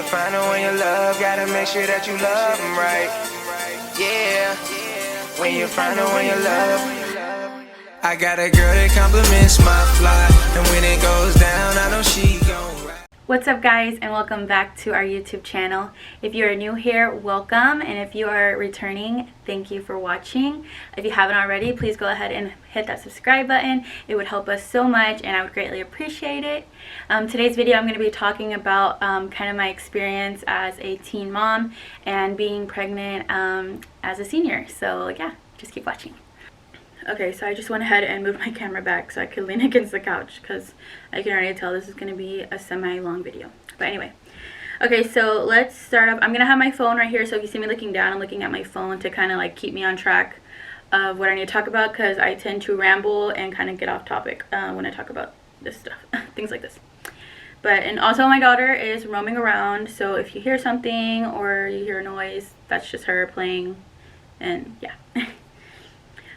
find the one you love, gotta make sure that you love them right. Yeah, when you find the one you love. I got a girl that compliments my fly, and when it goes down, I know she gon' ride. What's up, guys, and welcome back to our YouTube channel. If you are new here, welcome, and if you are returning, thank you for watching. If you haven't already, please go ahead and hit that subscribe button. It would help us so much and I would greatly appreciate it. Today's video I'm going to be talking about kind of my experience as a teen mom and being pregnant as a senior. So yeah, just keep watching. Okay, so I just went ahead and moved my camera back so I could lean against the couch because I can already tell this is going to be a semi-long video. But anyway, okay, so let's start off. I'm going to have my phone right here, so if you see me looking down, I'm looking at my phone to kind of like keep me on track of what I need to talk about, because I tend to ramble and kind of get off topic when I talk about this stuff, things like this. And also my daughter is roaming around, so if you hear something or you hear a noise, that's just her playing, and yeah.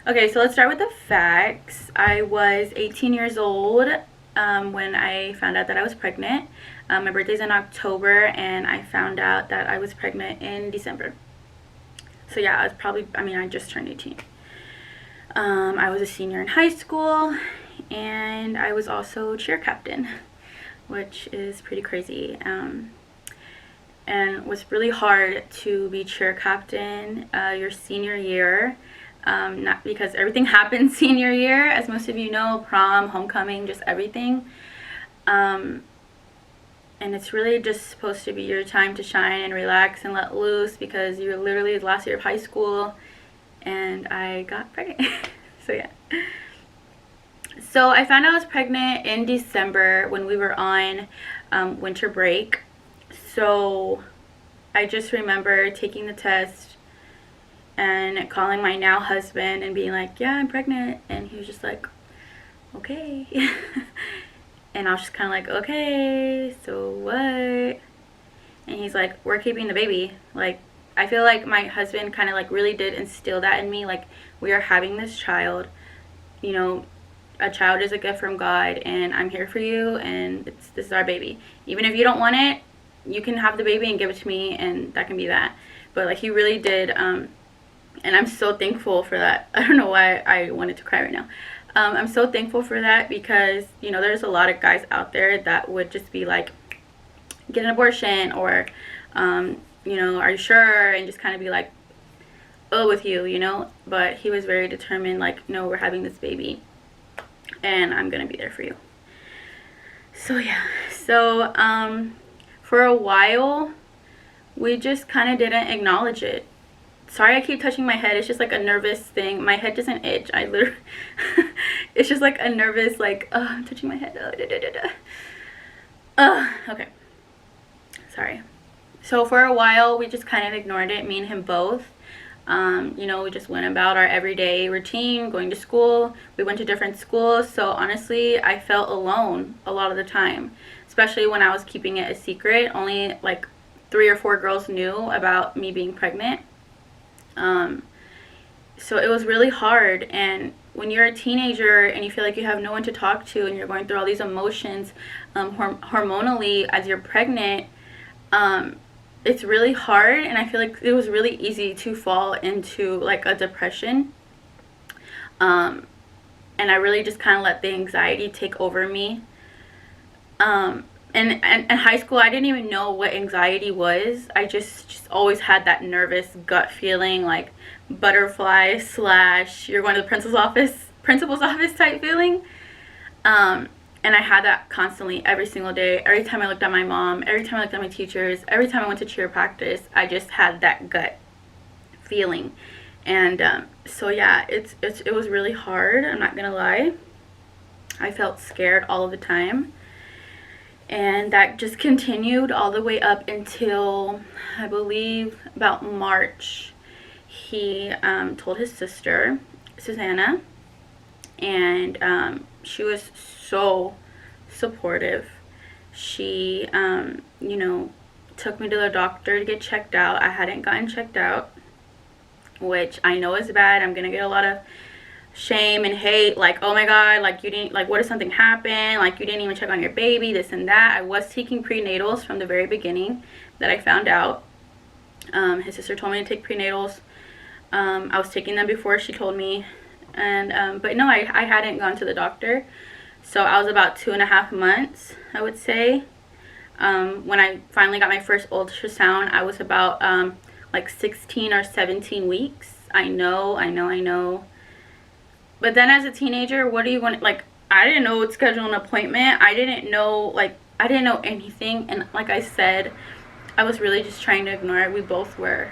Okay, so let's start with the facts. I was 18 years old when I found out that I was pregnant. My birthday's in October, and I found out that I was pregnant in December. So yeah, I just turned 18. I was a senior in high school, and I was also cheer captain, which is pretty crazy. And it was really hard to be cheer captain your senior year. Not because everything happens senior year, as most of you know, prom, homecoming, just everything. And it's really just supposed to be your time to shine and relax and let loose, because you're literally the last year of high school, and I got pregnant. So yeah. So I found out I was pregnant in December when we were on winter break. So I just remember taking the test and calling my now husband and being like, yeah, I'm pregnant. And he was just like, okay. And I was just kind of like, okay, so what? And he's like, we're keeping the baby. Like, I feel like my husband kind of like really did instill that in me. Like, we are having this child. You know, a child is a gift from God, and I'm here for you, and this is our baby. Even if you don't want it, you can have the baby and give it to me, and that can be that. But like, he really did, and I'm so thankful for that. I don't know why I wanted to cry right now. I'm so thankful for that, because, you know, there's a lot of guys out there that would just be like, get an abortion, or, you know, are you sure? And just kind of be like, oh, with you, you know. But he was very determined, like, no, we're having this baby, and I'm going to be there for you. So, yeah. So, for a while, we just kind of didn't acknowledge it. Sorry, I keep touching my head. It's just like a nervous thing. My head doesn't itch. I literally, it's just like a nervous, like, I'm touching my head. Okay. Sorry. So for a while, we just kind of ignored it, me and him both. You know, we just went about our everyday routine, going to school. We went to different schools. So honestly, I felt alone a lot of the time, especially when I was keeping it a secret. Only like 3 or 4 girls knew about me being pregnant. So it was really hard. And when you're a teenager and you feel like you have no one to talk to, and you're going through all these emotions hormonally as you're pregnant, it's really hard. And I feel like it was really easy to fall into like a depression, and I really just kind of let the anxiety take over me. And in high school, I didn't even know what anxiety was. I just always had that nervous gut feeling, like butterfly / you're going to the principal's office type feeling. And I had that constantly every single day. Every time I looked at my mom, every time I looked at my teachers, every time I went to cheer practice, I just had that gut feeling. And so yeah, it was really hard. I'm not gonna lie. I felt scared all of the time. And that just continued all the way up until, I believe, about March. He told his sister, Susanna, and she was so supportive. She, you know, took me to the doctor to get checked out. I hadn't gotten checked out, which I know is bad. I'm going to get a lot of shame and hate, like, oh my god, like, you didn't, like, what if something happened, like, you didn't even check on your baby, this and that. I was taking prenatals from the very beginning that I found out. His sister told me to take prenatals. I was taking them before she told me, and but no, I hadn't gone to the doctor. So I was about 2.5 months, I would say. When I finally got my first ultrasound, I was about like 16 or 17 weeks. I know. But then as a teenager, what do you want? Like, I didn't know to schedule an appointment. I didn't know anything. And like I said, I was really just trying to ignore it. We both were.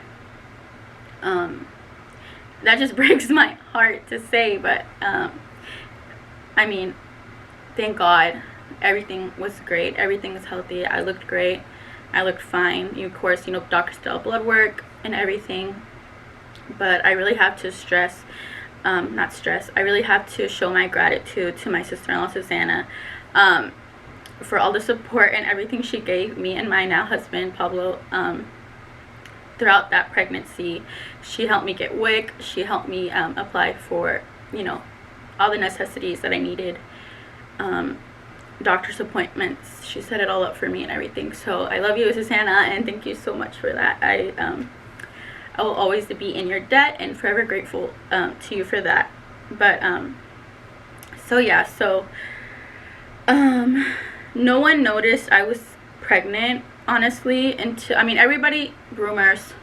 That just breaks my heart to say, but I mean, thank God, everything was great. Everything was healthy. I looked great. I looked fine. Of course, doctors did blood work and everything. But I really have to I really have to show my gratitude to my sister-in-law, Susanna, for all the support and everything she gave me and my now husband, Pablo, throughout that pregnancy. She helped me get WIC. She helped me apply for, all the necessities that I needed. Doctor's appointments. She set it all up for me and everything. So I love you, Susanna, and thank you so much for that. I will always be in your debt and forever grateful to you for that. But so yeah, no one noticed I was pregnant, honestly, until, everybody, rumors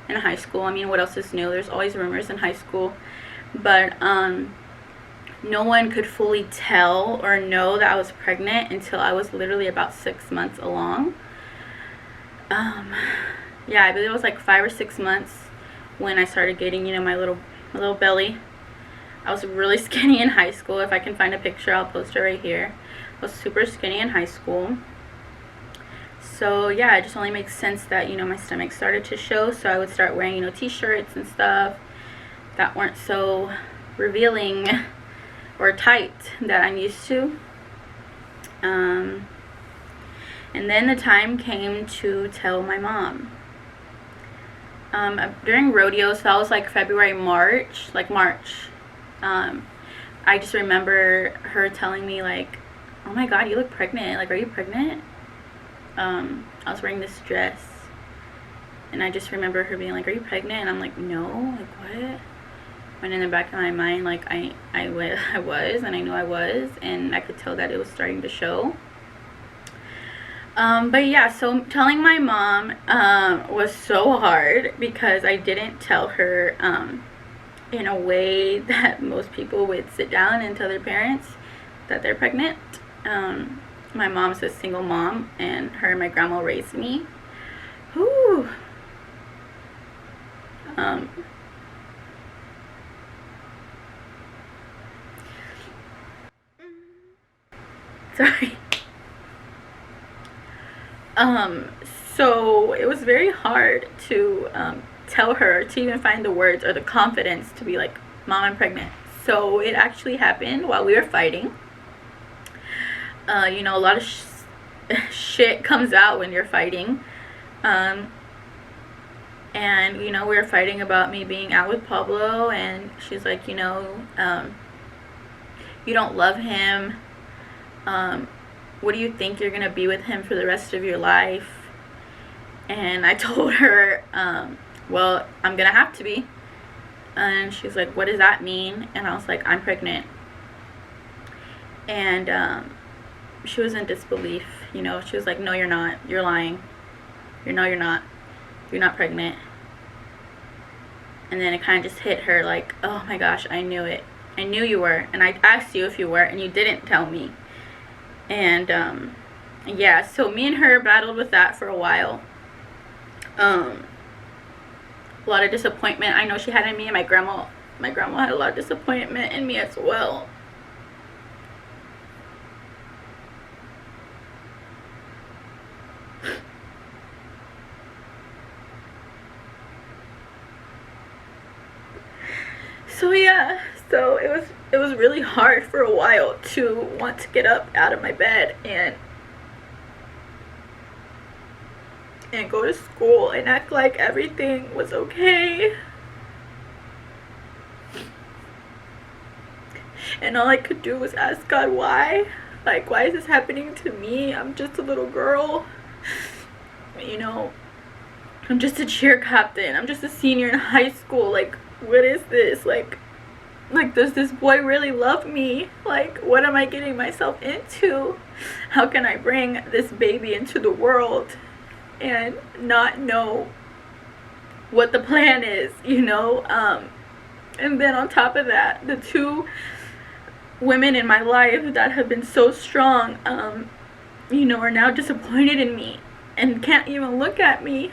in high school. What else is new? There's always rumors in high school. But no one could fully tell or know that I was pregnant until I was literally about 6 months along. Yeah, I believe it was like 5 or 6 months when I started getting, my little belly. I was really skinny in high school. If I can find a picture, I'll post it right here. I was super skinny in high school. So yeah, it just only makes sense that, my stomach started to show. So I would start wearing, t-shirts and stuff that weren't so revealing or tight that I'm used to. And then the time came to tell my mom. During rodeo, so that was like February, March. I just remember her telling me, like, oh my god, you look pregnant. Like, are you pregnant? I was wearing this dress, and I just remember her being like, are you pregnant? And I'm like, no. Like, what? When in the back of my mind, like, I was, and I knew I was, and I could tell that it was starting to show. But yeah, so telling my mom was so hard because I didn't tell her in a way that most people would sit down and tell their parents that they're pregnant. My mom's a single mom, and her and my grandma raised me. Whew. Sorry. So it was very hard to tell her, to even find the words or the confidence to be like, Mom, I'm pregnant. So it actually happened while we were fighting. A lot of shit comes out when you're fighting. And we were fighting about me being out with Pablo, and she's like, you don't love him. What do you think you're gonna be with him for the rest of your life? And I told her, well, I'm gonna have to be. And she's like, what does that mean? And I was like, I'm pregnant. And she was in disbelief. She was like, no, you're not. You're lying. You're not. You're not pregnant. And then it kind of just hit her like, oh my gosh, I knew it. I knew you were. And I asked you if you were, and you didn't tell me. And yeah, so me and her battled with that for a while. A lot of disappointment I know she had in me, and my grandma had a lot of disappointment in me as well. So yeah, so it was really hard for a while to want to get up out of my bed and go to school and act like everything was okay. And all I could do was ask God, why? Like, why is this happening to me? I'm just a little girl. You know, I'm just a cheer captain. I'm just a senior in high school. Like, what is this? Like, does this boy really love me? Like, what am I getting myself into? How can I bring this baby into the world and not know what the plan is, you know? And then on top of that, the two women in my life that have been so strong, you know, are now disappointed in me and can't even look at me.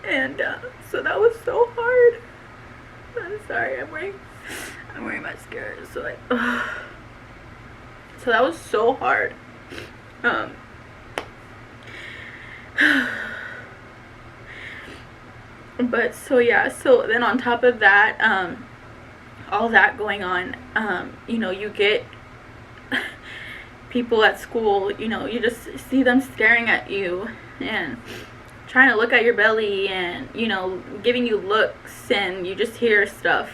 And so that was so hard. I'm sorry, I'm wearing mascara, so like, ugh. So that was so hard. But so yeah, so then on top of that, all that going on, you know, you get people at school, you know, you just see them staring at you and trying to look at your belly and, you know, giving you looks, and you just hear stuff.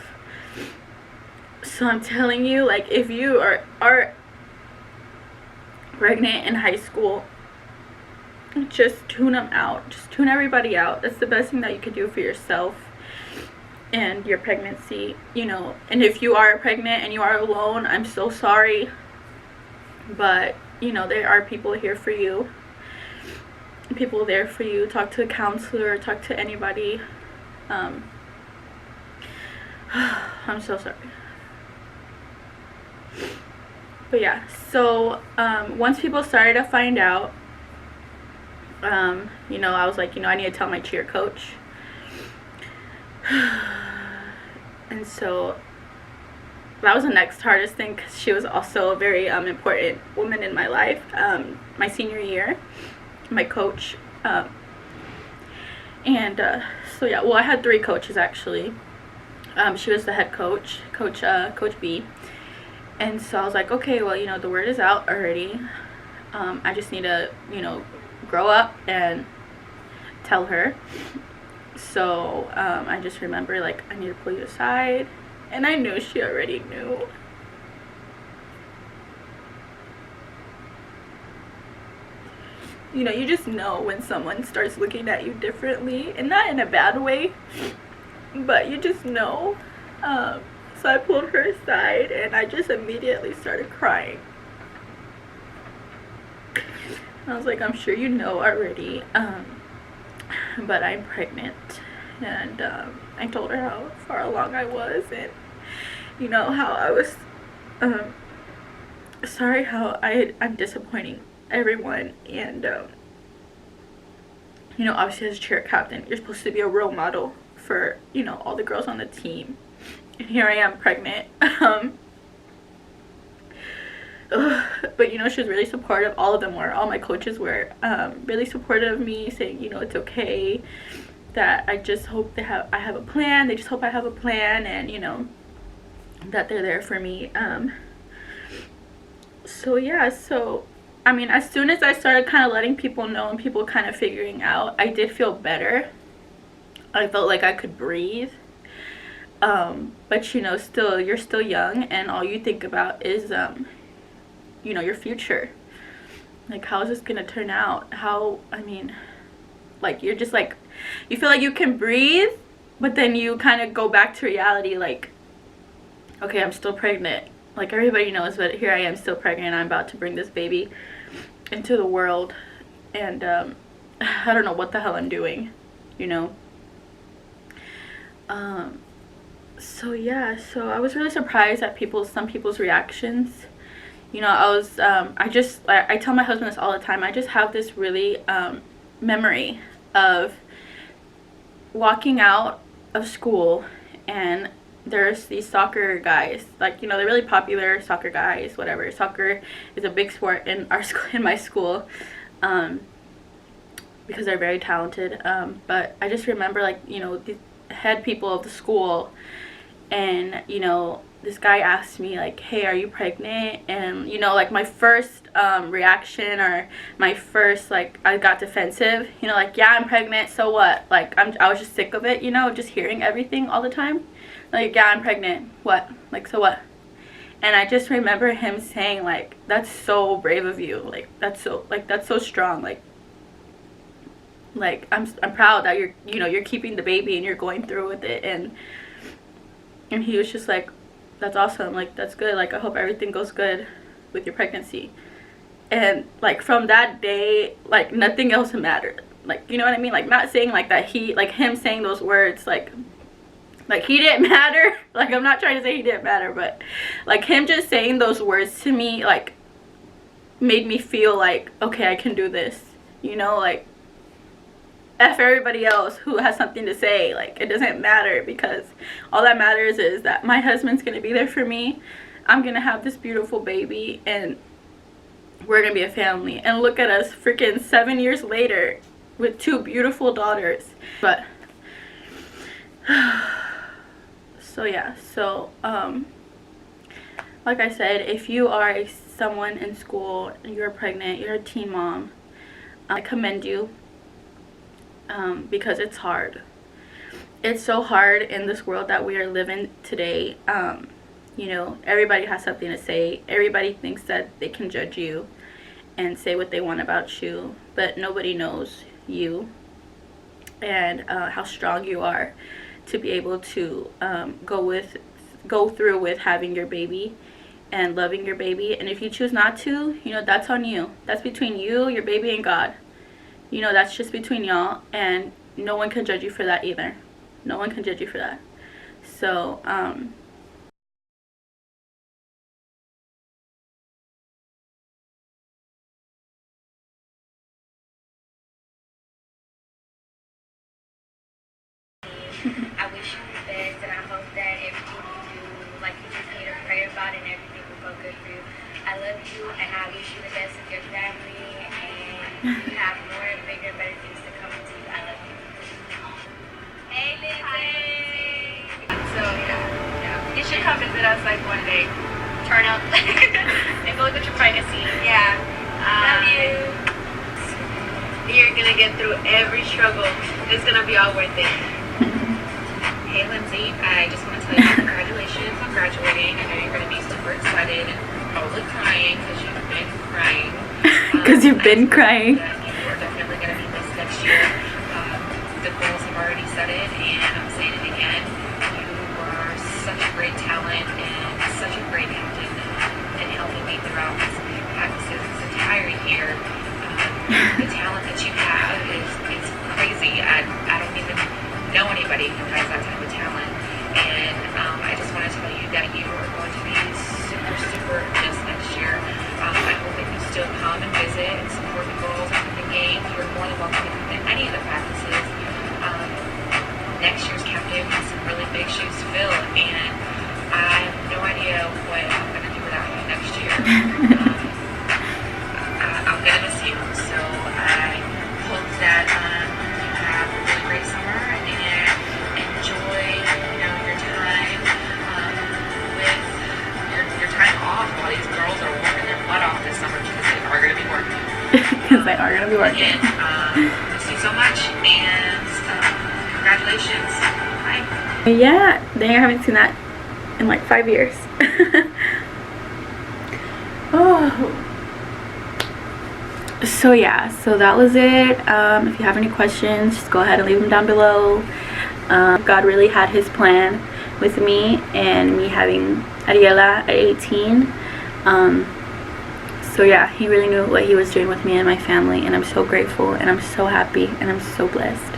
So I'm telling you, like, if you are pregnant in high school, just tune them out. Just tune everybody out. That's the best thing that you can do for yourself and your pregnancy, you know. And if you are pregnant and you are alone, I'm so sorry, but you know, there are people here for you, people there for you. Talk to a counselor, talk to anybody. I'm so sorry. But yeah, so once people started to find out, you know, I was like, you know, I need to tell my cheer coach. And so that was the next hardest thing, because she was also a very important woman in my life. My senior year, my coach. And so yeah, well, I had 3 coaches actually. She was the head coach, Coach B. And so I was like, okay, well, you know, the word is out already. I just need to, you know, grow up and tell her. So I just remember, like, I need to pull you aside. And I knew she already knew. You know, you just know when someone starts looking at you differently, and not in a bad way, but you just know. So I pulled her aside and I just immediately started crying. I was like, I'm sure you know already, but I'm pregnant. And I told her how far along I was, and you know, how I was sorry how I'm disappointing everyone. And you know, obviously as a cheer captain, you're supposed to be a role model for, you know, all the girls on the team. And here I am pregnant. But you know, she was really supportive. All of them were. All my coaches were really supportive of me, saying, you know, it's okay, that I just hope I have a plan. They just hope I have a plan, and you know, that they're there for me. So yeah, so I mean, as soon as I started kind of letting people know and people kind of figuring out, I did feel better. I felt like I could breathe. But you know, still, you're still young, and all you think about is you know, your future. Like, how is this gonna turn out? How, I mean, like, you're just like, you feel like you can breathe, but then you kind of go back to reality, like, okay, I'm still pregnant. Like, everybody knows, but here I am still pregnant. I'm about to bring this baby into the world, and I don't know what the hell I'm doing, you know. So yeah, so I was really surprised at some people's reactions. You know, I tell my husband this all the time. I just have this really memory of walking out of school, and there's these soccer guys, like, you know, they're really popular soccer guys, whatever. Soccer is a big sport in our school, in my school, because they're very talented. But I just remember, like, you know, the head people of the school, and you know, this guy asked me, like, hey, are you pregnant? And you know, like, my first reaction, or my first, like, I got defensive, you know, like, yeah, I'm pregnant, so what? Like, I was just sick of it, you know, just hearing everything all the time. Like, yeah, I'm pregnant, what? Like, so what? And I just remember him saying, like, that's so brave of you, like that's so strong, like I'm proud that you're keeping the baby and you're going through with it. And he was just like, that's awesome, like that's good, like I hope everything goes good with your pregnancy. And like from that day, like nothing else mattered, like, you know what I mean? Like, not saying like that him saying those words, like he didn't matter. Like, I'm not trying to say he didn't matter, but like him just saying those words to me, like, made me feel like, okay, I can do this, you know? Like, F everybody else who has something to say, like, it doesn't matter, because all that matters is that my husband's gonna be there for me. I'm gonna have this beautiful baby, and we're gonna be a family. And look at us freaking 7 years later with 2 beautiful daughters. But so yeah, so like I said, if you are someone in school, you're pregnant, you're a teen mom, I commend you, because it's hard. It's so hard in this world that we are living today. You know, everybody has something to say. Everybody thinks that they can judge you and say what they want about you, but nobody knows you and how strong you are to be able to go through with having your baby and loving your baby. And if you choose not to, you know, that's on you. That's between you, your baby, and God. You know, that's just between y'all, and no one can judge you for that either. No one can judge you for that. So I wish you the best, and I hope that everything you do, like you just need to pray about it, and everything will go good for you. I love you, and I wish you the best with your family, and you have more and bigger, better things to come to you. I love you. Hey, Lizzie. So, yeah. You should come visit us, like, one day. Turn up. And go look at your pregnancy. Yeah. Love you. You're going to get through every struggle. It's going to be all worth it. Hey Lindsay, I just want to tell you congratulations on graduating. I know you're going to be super excited and probably crying because you've been crying. because you've been crying. You are definitely going to be missed next year. The girls have already said it, and I'm saying it again. You are such a great talent and such a great captain in helping me throughout this entire year. The talent that you have is crazy. I don't even know anybody who has that type of talent, and I just want to tell you that you are going to be super missed next year. I hope that you still come and visit and support the girls after the game. You're more than welcome to come to any of the practices. Next year's captain has some really big shoes to fill, and I have no idea what I'm going to do without you next year. I'm going to miss you, so I hope that you have a really great summer and enjoy, you know, your time with your time off while these girls are working their butt off this summer, because they are going to be working. Because they are going to be working. And miss you so much, and congratulations. Bye. Yeah, dang, I haven't seen that in like 5 years. Oh. So yeah, so that was it. If you have any questions, just go ahead and leave them down below. God really had his plan with me and me having Ariela at 18. So yeah, he really knew what he was doing with me and my family, and I'm so grateful, and I'm so happy, and I'm so blessed.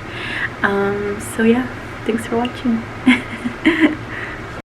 So yeah, thanks for watching.